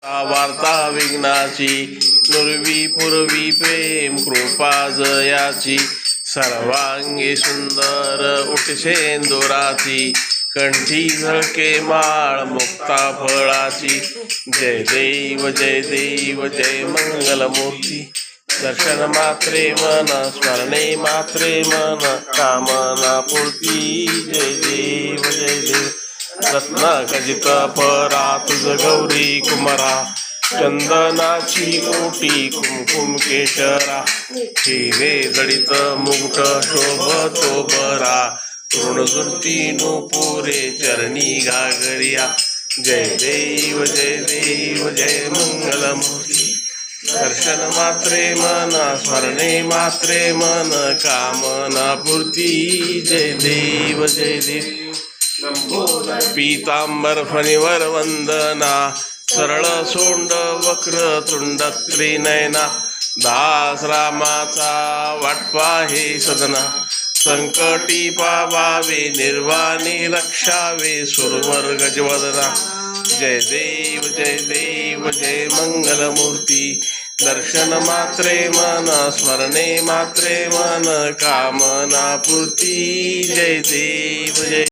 वार्ता विघ्नाची नुरवी पूर्वी प्रेम कृपा जयाची सर्वांगी सुंदर उठशेंदुराची कंठी झळके माळ मुक्ता फळाची जय देव जय देव जय मंगलमूर्ती दर्शन मात्रे मन स्मरणे मात्रे मन कामना पूर्ती जय देव जय देव रत्न खचित परा तुझ गौरी कुमारा चंदनाची ओटी कुमकुम केशरा हिरे जडित मुकुट शोभतो बरा तृणजुर्ती नुपुरे चरणी घागरिया जय देव जय मंगलमूर्ती दर्शन मात्रे मन स्मरणे मात्रे मन कामना पूर्ती जय देव पीतांबर फणीवर वंदना सरळ सोंड वक्र तुंड त्रिनयना दास रामाचा वाटपा हे सदना संकटी पावावे निर्वाणी रक्षावे सुरवर गजवदना जय देव जय मंगलमूर्ती दर्शन मात्रे मन स्मरणे मात्रे मन कामना पूर्ती जय देव जय